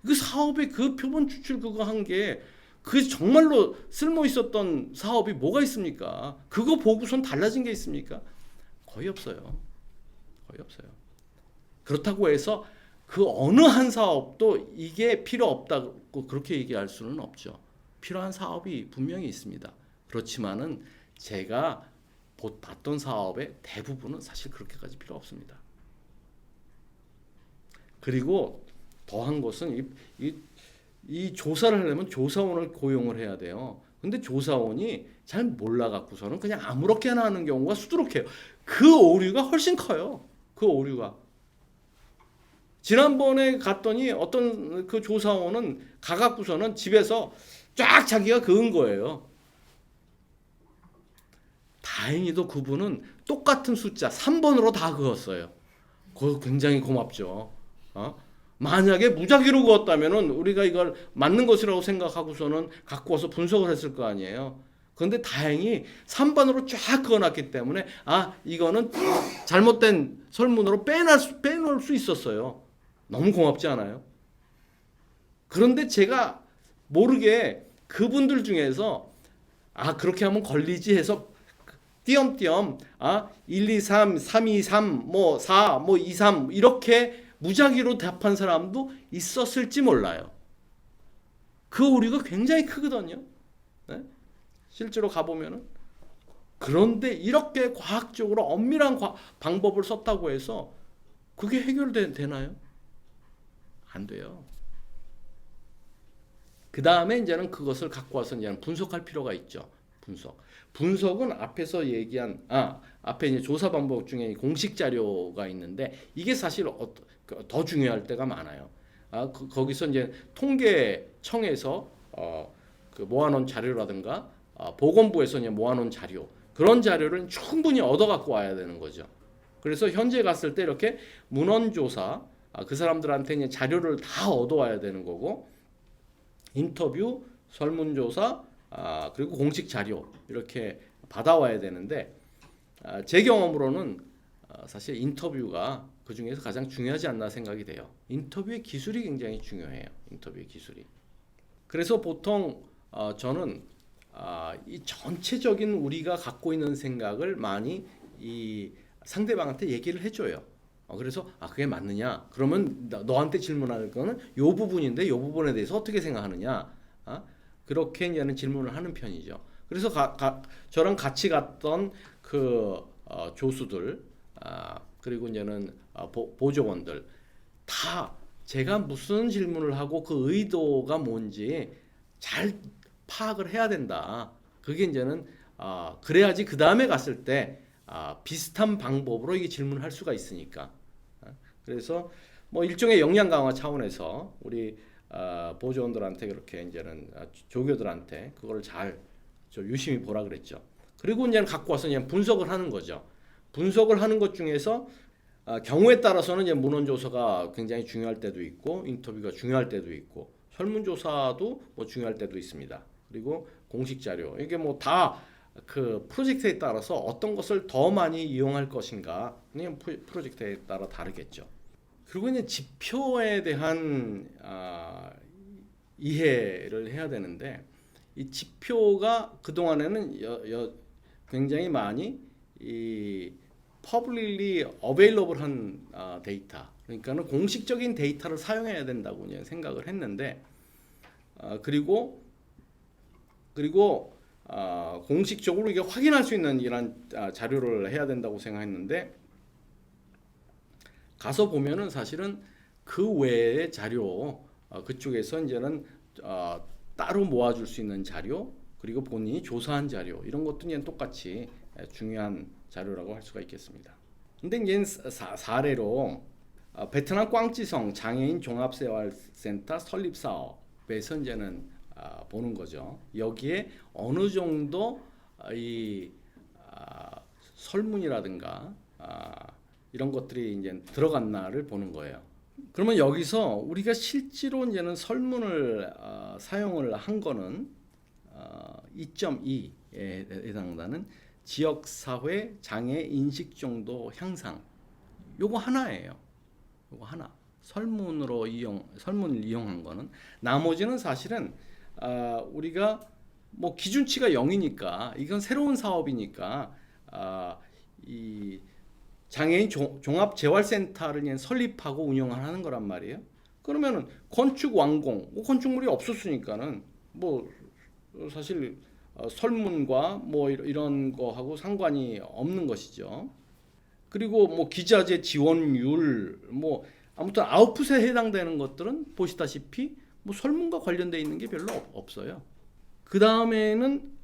그 사업의 그 표본 추출 그거 한 게 그 정말로 쓸모 있었던 사업이 뭐가 있습니까? 그거 보고선 달라진 게 있습니까? 거의 없어요. 거의 없어요. 그렇다고 해서 그 어느 한 사업도 이게 필요 없다고 그렇게 얘기할 수는 없죠. 필요한 사업이 분명히 있습니다. 그렇지만은 제가 봤던 사업의 대부분은 사실 그렇게까지 필요 없습니다. 그리고 더한 것은 이 조사를 하려면 조사원을 고용을 해야 돼요. 근데 조사원이 잘 몰라갖고서는 그냥 아무렇게나 하는 경우가 수두룩해요. 그 오류가 훨씬 커요. 그 오류가. 지난번에 갔더니 어떤 그 조사원은 가갖고서는 집에서 쫙 자기가 그은 거예요. 다행히도 그분은 똑같은 숫자 3번으로 다 그었어요. 그거 굉장히 고맙죠. 만약에 무작위로 그었다면은 우리가 이걸 맞는 것이라고 생각하고서는 갖고 와서 분석을 했을 거 아니에요. 그런데 다행히 3번으로 쫙 그어놨기 때문에 이거는 잘못된 설문으로 빼놓을 수 있었어요. 너무 고맙지 않아요? 그런데 제가 모르게 그분들 중에서 그렇게 하면 걸리지 해서 띄엄띄엄 1, 2, 3, 3, 2, 3, 뭐 4, 뭐 2, 3 이렇게 무작위로 답한 사람도 있었을지 몰라요. 그 오류가 굉장히 크거든요. 네? 실제로 가보면은. 그런데 이렇게 과학적으로 엄밀한 방법을 썼다고 해서 그게 해결되나요? 안 돼요. 그 다음에 이제는 그것을 갖고 와서 이제 분석할 필요가 있죠. 분석은 앞에서 얘기한 앞에 이제 조사 방법 중에 공식 자료가 있는데 이게 사실 더 중요할 때가 많아요. 거기서 이제 통계청에서 그 모아놓은 자료라든가 보건부에서 이제 모아놓은 자료 그런 자료를 충분히 얻어 갖고 와야 되는 거죠. 그래서 현재 갔을 때 이렇게 문헌조사 그 사람들한테 이제 자료를 다 얻어와야 되는 거고 인터뷰, 설문조사, 그리고 공식 자료 이렇게 받아와야 되는데 제 경험으로는 사실 인터뷰가 그 중에서 가장 중요하지 않나 생각이 돼요. 인터뷰의 기술이 굉장히 중요해요. 인터뷰의 기술이. 그래서 보통 저는 이 전체적인 우리가 갖고 있는 생각을 많이 이 상대방한테 얘기를 해줘요. 그래서 그게 맞느냐? 그러면 너한테 질문할 거는 요 부분인데 요 부분에 대해서 어떻게 생각하느냐? 그렇게 이제는 질문을 하는 편이죠. 그래서 저랑 같이 갔던 그 조수들 그리고 이제는 보조원들 다 제가 무슨 질문을 하고 그 의도가 뭔지 잘 파악을 해야 된다. 그게 이제는 그래야지 그 다음에 갔을 때 비슷한 방법으로 이게 질문을 할 수가 있으니까. 그래서 뭐 일종의 역량 강화 차원에서 우리 보조원들한테 그렇게 이제는 조교들한테 그거를 잘 유심히 보라 그랬죠. 그리고 이제 갖고 와서 그냥 분석을 하는 거죠. 분석을 하는 것 중에서 경우에 따라서는 이제 문헌조사가 굉장히 중요할 때도 있고 인터뷰가 중요할 때도 있고 설문조사도 뭐 중요할 때도 있습니다. 그리고 공식 자료 이게 뭐 다 그 프로젝트에 따라서 어떤 것을 더 많이 이용할 것인가 그냥 프로젝트에 따라 다르겠죠. 그리고 이제 지표에 대한 이해를 해야 되는데 이 지표가 그 동안에는 굉장히 많이 이 publicly available한 데이터 그러니까는 공식적인 데이터를 사용해야 된다고 이제 생각을 했는데 그리고 공식적으로 이게 확인할 수 있는 이런 자료를 해야 된다고 생각했는데 가서 보면은 사실은 그 외의 자료 그쪽에서 이제는 따로 모아줄 수 있는 자료 그리고 본인이 조사한 자료 이런 것도 똑같이 중요한 자료라고 할 수가 있겠습니다. 근데 이제 사례로 베트남 꽝찌성 장애인 종합생활센터 설립 사업에서 이제는 보는 거죠. 여기에 어느 정도 이 설문이라든가 이런 것들이 이제 들어갔나를 보는 거예요. 그러면 여기서 우리가 실제로 이제는 설문을 사용을 한 거는 2.2에 해당하는 지역사회 장애 인식 정도 향상. 요거 하나예요. 요거 하나. 설문을 이용한 거는. 나머지는 사실은 우리가 뭐 기준치가 0이니까 이건 새로운 사업이니까 이 장애인 종합재활센터를 그냥 설립하고 운영하는 거란 말이에요. 그러면은 건축 완공, 건축물이 없었으니까는 뭐 사실 설문과 뭐 이런 거하고 상관이 없는 것이죠. 그리고 뭐 기자재 지원율, 뭐 아무튼 아웃풋에 해당되는 것들은 보시다시피 뭐 설문과 관련돼 있는 게 별로 없어요. 그 다음에는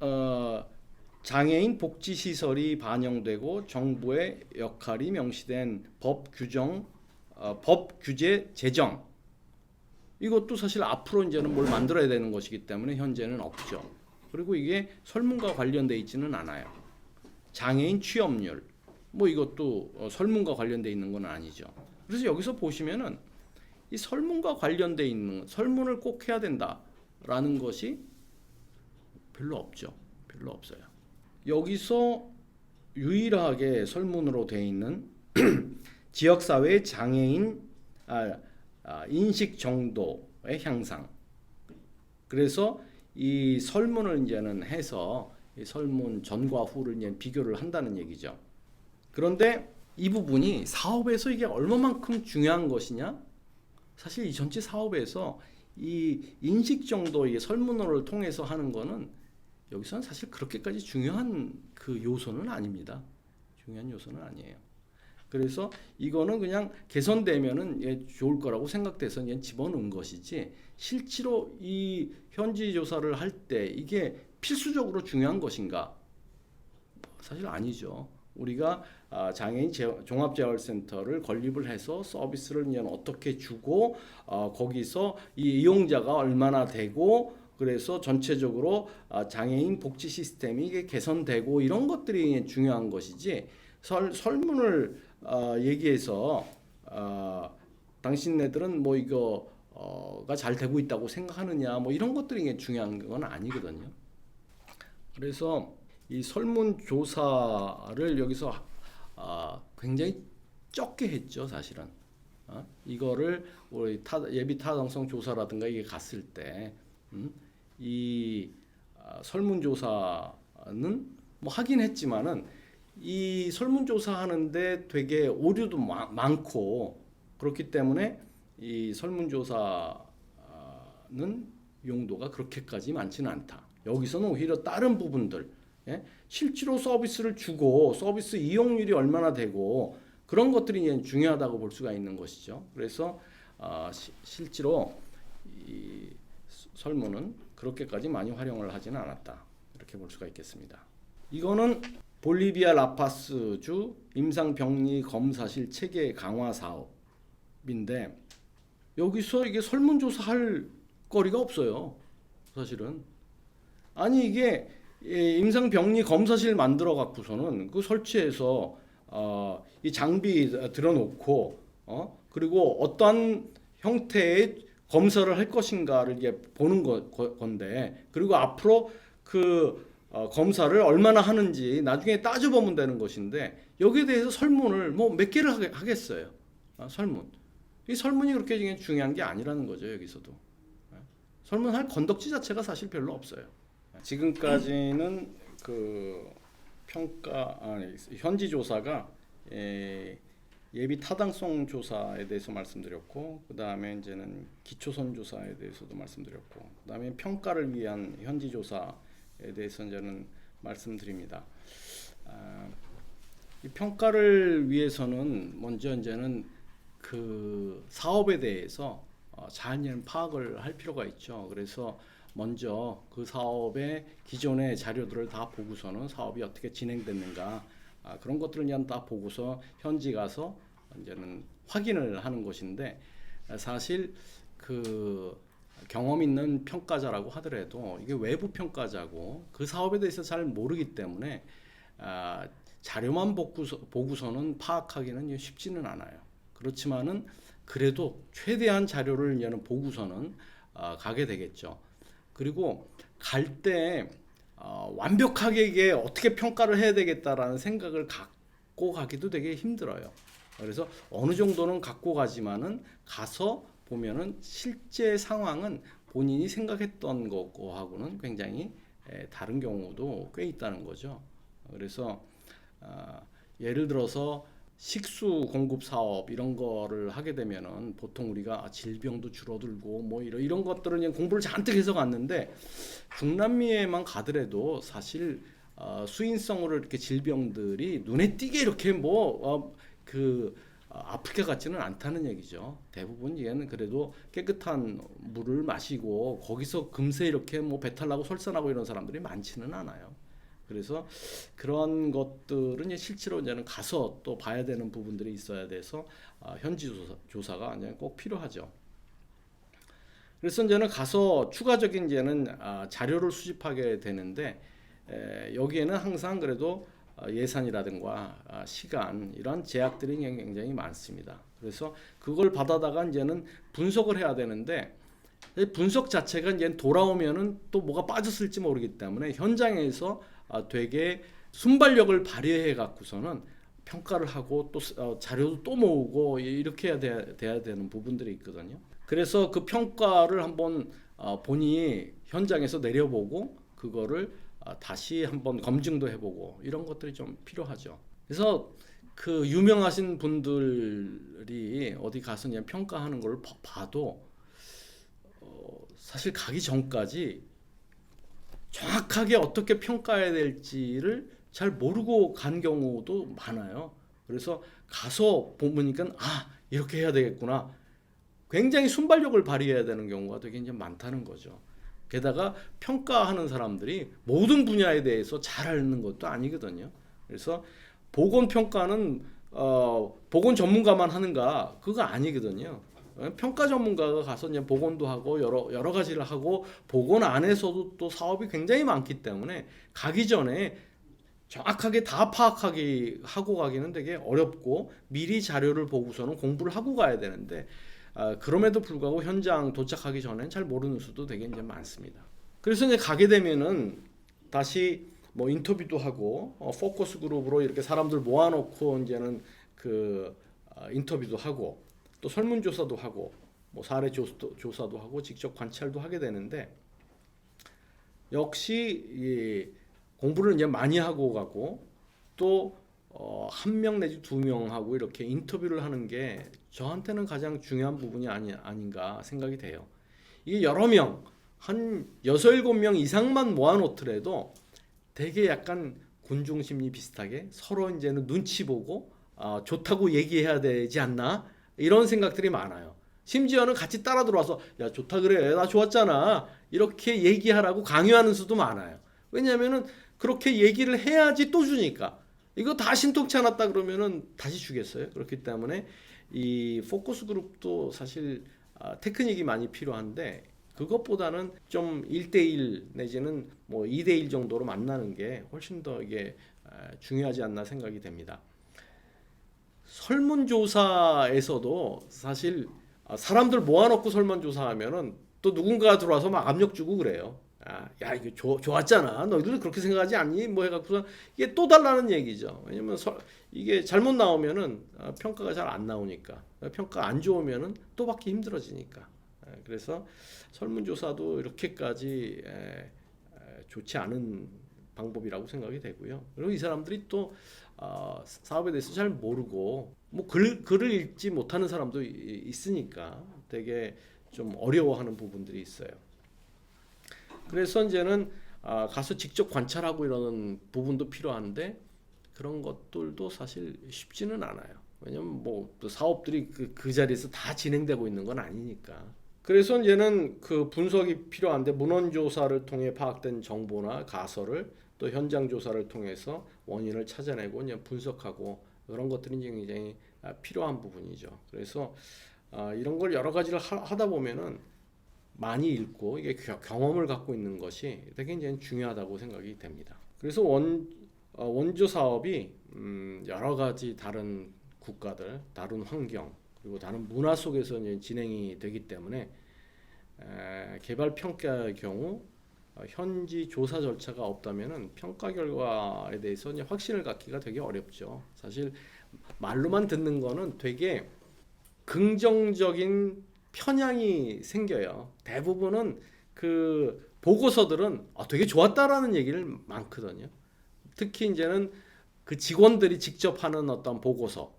장애인 복지 시설이 반영되고 정부의 역할이 명시된 법 규제 제정. 이것도 사실 앞으로 이제는 뭘 만들어야 되는 것이기 때문에 현재는 없죠. 그리고 이게 설문과 관련돼 있지는 않아요. 장애인 취업률, 뭐 이것도 설문과 관련돼 있는 건 아니죠. 그래서 여기서 보시면은 이 설문과 관련돼 있는 설문을 꼭 해야 된다라는 것이 별로 없죠. 별로 없어요. 여기서 유일하게 설문으로 돼 있는 지역사회 장애인 인식 정도의 향상. 그래서 이 설문을 이제는 해서 이 설문 전과 후를 이제 비교를 한다는 얘기죠. 그런데 이 부분이 사업에서 이게 얼마만큼 중요한 것이냐? 사실 이 전체 사업에서 이 인식 정도의 설문을 통해서 하는 거는 여기서는 사실 그렇게까지 중요한 그 요소는 아닙니다. 중요한 요소는 아니에요. 그래서 이거는 그냥 개선되면은 좋을 거라고 생각돼서 그냥 집어넣은 것이지, 실제로 이 현지 조사를 할 때 이게 필수적으로 중요한 것인가? 사실 아니죠. 우리가 장애인 종합재활센터를 건립을 해서 서비스를 그냥 어떻게 주고 거기서 이 이용자가 얼마나 되고, 그래서 전체적으로 장애인 복지 시스템이 이게 개선되고 이런 것들이 중요한 것이지, 설문을 얘기해서 당신네들은 뭐 이거가 잘 되고 있다고 생각하느냐, 뭐 이런 것들이 중요한 건 아니거든요. 그래서 이 설문조사를 여기서 굉장히 적게 했죠, 사실은. 이거를 우리 예비 타당성 조사라든가 이게 갔을 때, 이 설문조사는 뭐 하긴 했지만은 이 설문조사 하는데 되게 오류도 많고, 그렇기 때문에 이 설문조사는 용도가 그렇게까지 많지는 않다. 여기서는 오히려 다른 부분들, 실제로 서비스를 주고 서비스 이용률이 얼마나 되고 그런 것들이 중요하다고 볼 수가 있는 것이죠. 그래서 실제로 이 설문은 그렇게까지 많이 활용을 하지는 않았다, 이렇게 볼 수가 있겠습니다. 이거는 볼리비아 라파스주 임상병리 검사실 체계 강화 사업인데, 여기서 이게 설문조사할 거리가 없어요, 사실은. 아니 이게 임상병리 검사실 만들어 갖고서는 그 설치해서 이 장비 들어놓고 그리고 어떠한 형태의 검사를 할 것인가를 이게 보는 건데, 그리고 앞으로 그 검사를 얼마나 하는지 나중에 따져보면 되는 것인데, 여기에 대해서 설문을 뭐 몇 개를 하겠어요. 설문. 이 설문이 그렇게 중요한 게 아니라는 거죠, 여기서도. 설문할 건덕지 자체가 사실 별로 없어요. 지금까지는 그 현지 조사가 예비 타당성 조사에 대해서 말씀드렸고, 그 다음에 이제는 기초선 조사에 대해서도 말씀드렸고, 그 다음에 평가를 위한 현지 조사에 대해서 이제는 말씀드립니다. 이 평가를 위해서는 먼저 이제는 그 사업에 대해서 잘 파악을 할 필요가 있죠. 그래서 먼저 그 사업의 기존의 자료들을 다 보고서는 사업이 어떻게 진행됐는가, 그런 것들을 그냥 다 보고서 현지 가서 이제는 확인을 하는 것인데, 사실 그 경험 있는 평가자라고 하더라도 이게 외부 평가자고 그 사업에 대해서 잘 모르기 때문에 자료만 보고서는 파악하기는 쉽지는 않아요. 그렇지만은 그래도 최대한 자료를 보고서는 가게 되겠죠. 그리고 갈 때 완벽하게 이게 어떻게 평가를 해야 되겠다라는 생각을 갖고 가기도 되게 힘들어요. 그래서 어느 정도는 갖고 가지만은 가서 보면은 실제 상황은 본인이 생각했던 거하고는 굉장히 다른 경우도 꽤 있다는 거죠. 그래서 예를 들어서 식수 공급 사업 이런 거를 하게 되면은 보통 우리가 질병도 줄어들고 뭐 이런 것들을 그냥 공부를 잔뜩 해서 갔는데 중남미에만 가더라도 사실 수인성으로 이렇게 질병들이 눈에 띄게 이렇게 아프리카 같지는 않다는 얘기죠. 대부분 얘는 그래도 깨끗한 물을 마시고 거기서 금세 이렇게 뭐 배탈 나고 설사나고 이런 사람들이 많지는 않아요. 그래서 그런 것들은 이제 실제로 이제는 가서 또 봐야 되는 부분들이 있어야 돼서 현지 조사가 이제 꼭 필요하죠. 그래서 이제는 가서 추가적인 이제는 자료를 수집하게 되는데 여기에는 항상 그래도 예산이라든가 시간 이런 제약들이 굉장히 많습니다. 그래서 그걸 받아다가 이제는 분석을 해야 되는데 분석 자체가 이제 돌아오면은 또 뭐가 빠졌을지 모르기 때문에 현장에서 되게 순발력을 발휘해 갖고서는 평가를 하고 또 자료도 또 모으고 이렇게 돼야 되는 부분들이 있거든요. 그래서 그 평가를 한번 본인이 현장에서 내려보고 그거를 다시 한번 검증도 해보고 이런 것들이 좀 필요하죠. 그래서 그 유명하신 분들이 어디 가서 그냥 평가하는 걸 봐도 사실 가기 전까지 정확하게 어떻게 평가해야 될지를 잘 모르고 간 경우도 많아요. 그래서 가서 보니까 이렇게 해야 되겠구나. 굉장히 순발력을 발휘해야 되는 경우가 되게 이제 많다는 거죠. 게다가 평가하는 사람들이 모든 분야에 대해서 잘 아는 것도 아니거든요. 그래서 보건 평가는 보건 전문가만 하는가 그거 아니거든요. 평가 전문가가 가서 이제 보건도 하고 여러 가지를 하고 보건 안에서도 또 사업이 굉장히 많기 때문에 가기 전에 정확하게 다 파악하기 하고 가기는 되게 어렵고 미리 자료를 보고서는 공부를 하고 가야 되는데 그럼에도 불구하고 현장 도착하기 전엔 잘 모르는 수도 되게 이제 많습니다. 그래서 이제 가게 되면은 다시 뭐 인터뷰도 하고 포커스 그룹으로 이렇게 사람들 모아놓고 이제는 그 인터뷰도 하고 또 설문조사도 하고 뭐 사례 조사도 하고 직접 관찰도 하게 되는데 역시 이 공부를 이제 많이 하고 가고 또 한 명 내지 두 명하고 이렇게 인터뷰를 하는 게 저한테는 가장 중요한 부분이 아닌가 생각이 돼요. 이게 여러 명, 한 6, 7명 이상만 모아놓더라도 되게 약간 군중 심리 비슷하게 서로 이제는 눈치 보고 좋다고 얘기해야 되지 않나 이런 생각들이 많아요. 심지어는 같이 따라 들어와서 야 좋다 그래 나 좋았잖아 이렇게 얘기하라고 강요하는 수도 많아요. 왜냐하면은 그렇게 얘기를 해야지 또 주니까. 이거 다 신통치 않았다 그러면은 다시 주겠어요. 그렇기 때문에 이 포커스 그룹도 사실 테크닉이 많이 필요한데 그것보다는 좀 1대1 내지는 뭐 2대1 정도로 만나는 게 훨씬 더 이게 중요하지 않나 생각이 됩니다. 설문조사에서도 사실 사람들 모아놓고 설문조사하면은 또 누군가 들어와서 막 압력 주고 그래요. 야 이거 좋았잖아. 너희들은 그렇게 생각하지 않니? 뭐 해갖고서 이게 또 달라는 얘기죠. 왜냐면 이게 잘못 나오면은 평가가 잘 안 나오니까 평가 안 좋으면은 또 받기 힘들어지니까. 그래서 설문조사도 이렇게까지 좋지 않은 방법이라고 생각이 되고요. 그리고 이 사람들이 또 사업에 대해서 잘 모르고 뭐 글을 읽지 못하는 사람도 있으니까 되게 좀 어려워하는 부분들이 있어요. 그래서 이제는 가서 직접 관찰하고 이러는 부분도 필요한데 그런 것들도 사실 쉽지는 않아요. 왜냐면 뭐 사업들이 그 자리에서 다 진행되고 있는 건 아니니까. 그래서 이제는 그 분석이 필요한데 문헌 조사를 통해 파악된 정보나 가설을 또 현장 조사를 통해서 원인을 찾아내고 이제 분석하고 그런 것들이 굉장히 필요한 부분이죠. 그래서 이런 걸 여러 가지를 하다 보면은 많이 읽고 이게 경험을 갖고 있는 것이 되게 이제 중요하다고 생각이 됩니다. 그래서 원조 사업이 여러 가지 다른 국가들, 다른 환경 그리고 다른 문화 속에서 이제 진행이 되기 때문에 개발 평가의 경우 현지 조사 절차가 없다면은 평가 결과에 대해서 이제 확신을 갖기가 되게 어렵죠. 사실 말로만 듣는 거는 되게 긍정적인 편향이 생겨요. 대부분은 그 보고서들은 되게 좋았다라는 얘기를 많거든요. 특히 이제는 그 직원들이 직접 하는 어떤 보고서,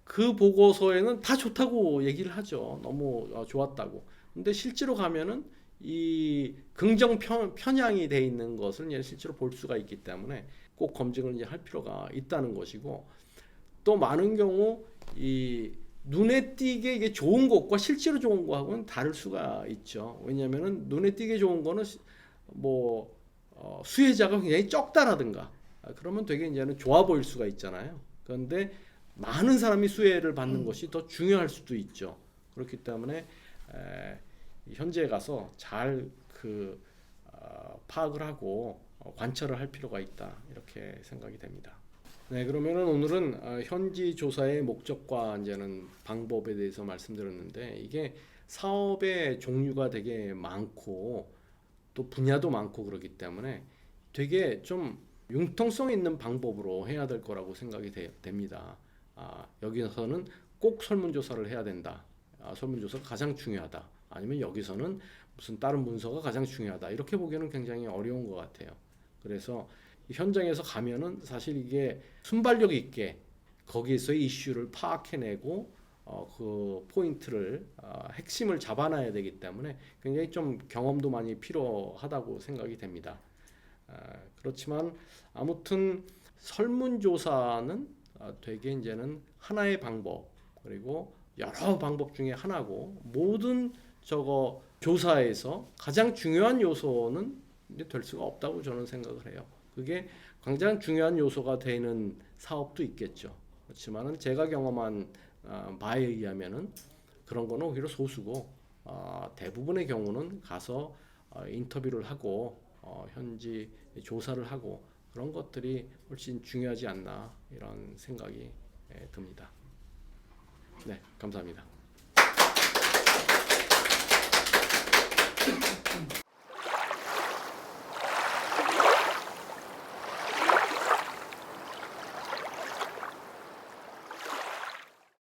그 보고서에는 다 좋다고 얘기를 하죠. 너무 좋았다고. 근데 실제로 가면은 이 긍정 편향이 돼 있는 것을 이제 실제로 볼 수가 있기 때문에 꼭 검증을 이제 할 필요가 있다는 것이고, 또 많은 경우 이 눈에 띄게 이게 좋은 것과 실제로 좋은 거하고는 다를 수가 있죠. 왜냐하면은 눈에 띄게 좋은 거는 뭐 수혜자가 굉장히 적다라든가 그러면 되게 이제는 좋아 보일 수가 있잖아요. 그런데 많은 사람이 수혜를 받는 것이 더 중요할 수도 있죠. 그렇기 때문에 현지에 가서 잘 파악을 하고 관찰을 할 필요가 있다 이렇게 생각이 됩니다. 네, 그러면은 오늘은 현지 조사의 목적과 이제는 방법에 대해서 말씀드렸는데, 이게 사업의 종류가 되게 많고 또 분야도 많고 그렇기 때문에 되게 좀 융통성 있는 방법으로 해야 될 거라고 생각이 됩니다. 여기서는 꼭 설문조사를 해야 된다. 설문조사가 가장 중요하다. 아니면 여기서는 무슨 다른 문서가 가장 중요하다. 이렇게 보기에는 굉장히 어려운 것 같아요. 그래서 현장에서 가면은 사실 이게 순발력 있게 거기에서의 이슈를 파악해내고 그 포인트를 핵심을 잡아놔야 되기 때문에 굉장히 좀 경험도 많이 필요하다고 생각이 됩니다. 그렇지만 아무튼 설문조사는 되게 이제는 하나의 방법, 그리고 여러 방법 중에 하나고, 모든 저거 조사에서 가장 중요한 요소는 이제 될 수가 없다고 저는 생각을 해요. 그게 가장 중요한 요소가 되는 사업도 있겠죠. 그렇지만은 제가 경험한 바에 의하면은 그런 거는 오히려 소수고, 대부분의 경우는 가서 인터뷰를 하고 현지 조사를 하고 그런 것들이 훨씬 중요하지 않나 이런 생각이 듭니다. 네, 감사합니다.